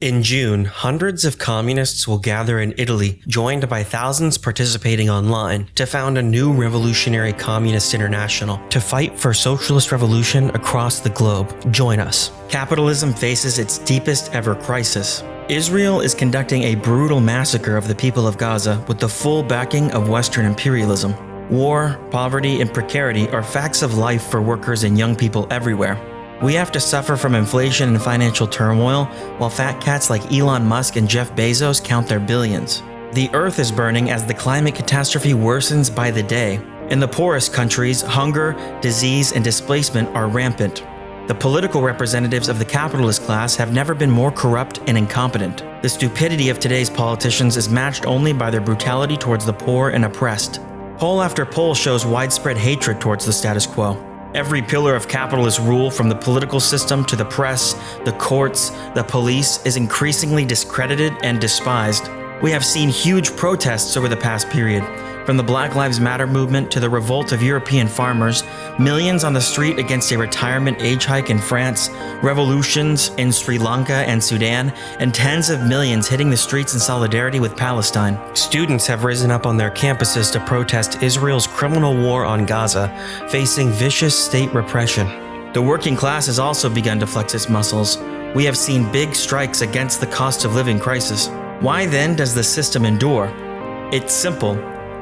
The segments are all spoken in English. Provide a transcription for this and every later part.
In June, hundreds of communists will gather in Italy, joined by thousands participating online, to found a new revolutionary communist international to fight for socialist revolution across the globe. Join us. Capitalism faces its deepest ever crisis. Israel is conducting a brutal massacre of the people of Gaza with the full backing of Western imperialism. War, poverty, and precarity are facts of life for workers and young people everywhere. We have to suffer from inflation and financial turmoil, while fat cats like Elon Musk and Jeff Bezos count their billions. The earth is burning as the climate catastrophe worsens by the day. In the poorest countries, hunger, disease, and displacement are rampant. The political representatives of the capitalist class have never been more corrupt and incompetent. The stupidity of today's politicians is matched only by their brutality towards the poor and oppressed. Poll after poll shows widespread hatred towards the status quo. Every pillar of capitalist rule, from the political system to the press, the courts, the police, is increasingly discredited and despised. We have seen huge protests over the past period. From the Black Lives Matter movement to the revolt of European farmers, millions on the street against a retirement age hike in France, revolutions in Sri Lanka and Sudan, and tens of millions hitting the streets in solidarity with Palestine. Students have risen up on their campuses to protest Israel's criminal war on Gaza, facing vicious state repression. The working class has also begun to flex its muscles. We have seen big strikes against the cost of living crisis. Why then does the system endure? It's simple.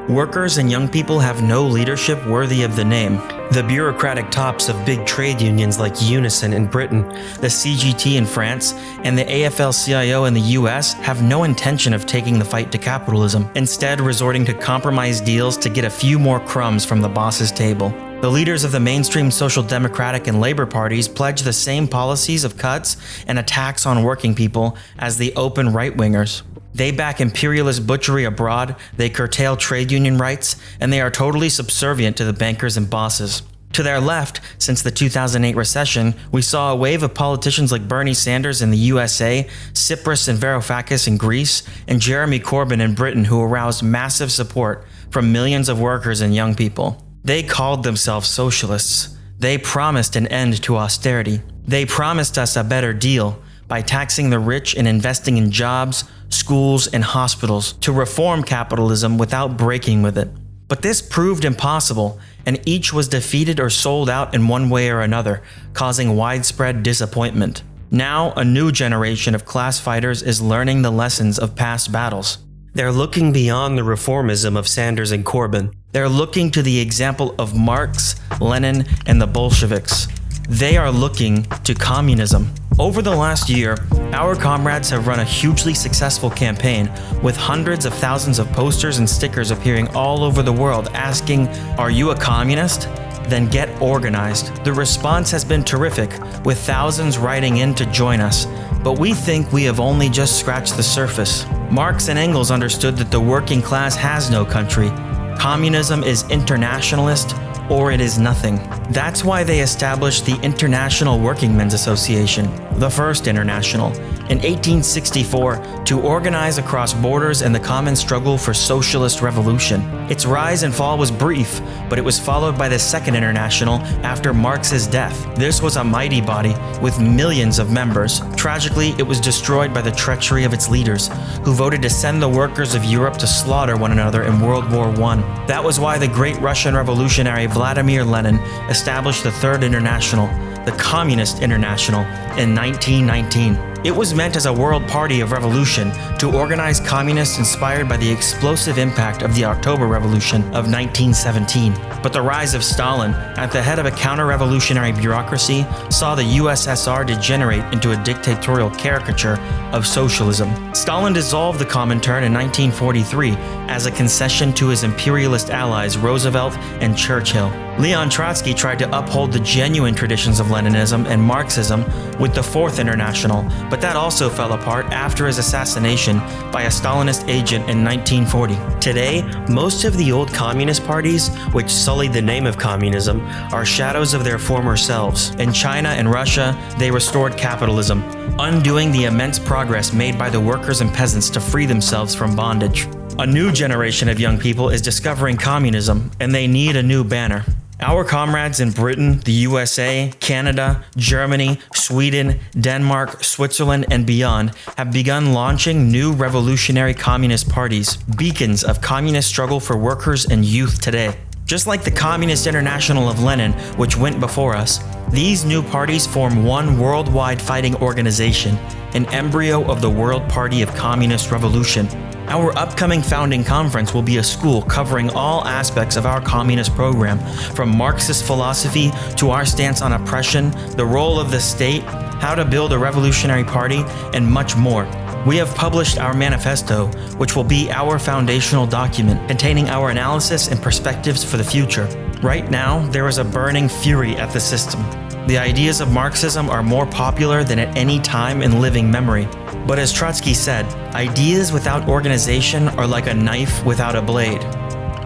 Workers and young people have no leadership worthy of the name. The bureaucratic tops of big trade unions like Unison in Britain, the CGT in France, and the AFL-CIO in the US have no intention of taking the fight to capitalism, instead resorting to compromise deals to get a few more crumbs from the boss's table. The leaders of the mainstream Social Democratic and Labor parties pledge the same policies of cuts and attacks on working people as the open right-wingers. They back imperialist butchery abroad, they curtail trade union rights, and they are totally subservient to the bankers and bosses. To their left, since the 2008 recession, we saw a wave of politicians like Bernie Sanders in the USA, Tsipras and Varoufakis in Greece, and Jeremy Corbyn in Britain, who aroused massive support from millions of workers and young people. They called themselves socialists. They promised an end to austerity. They promised us a better deal by taxing the rich and investing in jobs, schools, and hospitals to reform capitalism without breaking with it. But this proved impossible, and each was defeated or sold out in one way or another, causing widespread disappointment. Now, a new generation of class fighters is learning the lessons of past battles. They're looking beyond the reformism of Sanders and Corbyn. They're looking to the example of Marx, Lenin, and the Bolsheviks. They are looking to communism. Over the last year, our comrades have run a hugely successful campaign with hundreds of thousands of posters and stickers appearing all over the world asking, "Are you a communist? Then get organized." The response has been terrific, with thousands writing in to join us, but we think we have only just scratched the surface. Marx and Engels understood that the working class has no country. Communism is internationalist, or it is nothing. That's why they established the International Workingmen's Association, the first international, in 1864 to organize across borders in the common struggle for socialist revolution. Its rise and fall was brief, but it was followed by the Second International after Marx's death. This was a mighty body with millions of members. Tragically, it was destroyed by the treachery of its leaders, who voted to send the workers of Europe to slaughter one another in World War I. That was why the great Russian revolutionary Vladimir Lenin established the Third International, the Communist International, in 1919. It was meant as a world party of revolution to organize communists inspired by the explosive impact of the October Revolution of 1917. But the rise of Stalin, at the head of a counter-revolutionary bureaucracy, saw the USSR degenerate into a dictatorial caricature of socialism. Stalin dissolved the Comintern in 1943 as a concession to his imperialist allies Roosevelt and Churchill. Leon Trotsky tried to uphold the genuine traditions of Leninism and Marxism with the Fourth International, but that also fell apart after his assassination by a Stalinist agent in 1940. Today, most of the old communist parties, which sullied the name of communism, are shadows of their former selves. In China and Russia, they restored capitalism, undoing the immense progress made by the workers and peasants to free themselves from bondage. A new generation of young people is discovering communism, and they need a new banner. Our comrades in Britain, the USA, Canada, Germany, Sweden, Denmark, Switzerland, and beyond have begun launching new revolutionary communist parties, beacons of communist struggle for workers and youth today. Just like the Communist International of Lenin, which went before us, these new parties form one worldwide fighting organization, an embryo of the World Party of Communist Revolution. Our upcoming founding conference will be a school covering all aspects of our communist program, from Marxist philosophy to our stance on oppression, the role of the state, how to build a revolutionary party, and much more. We have published our manifesto, which will be our foundational document containing our analysis and perspectives for the future. Right now, there is a burning fury at the system. The ideas of Marxism are more popular than at any time in living memory. But as Trotsky said, ideas without organization are like a knife without a blade.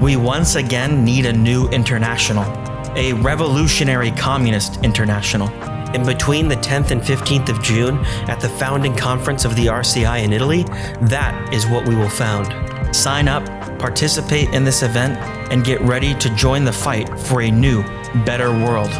We once again need a new international, a revolutionary communist international. And between the 10th and 15th of June, at the founding conference of the RCI in Italy, that is what we will found. Sign up, participate in this event, and get ready to join the fight for a new, better world.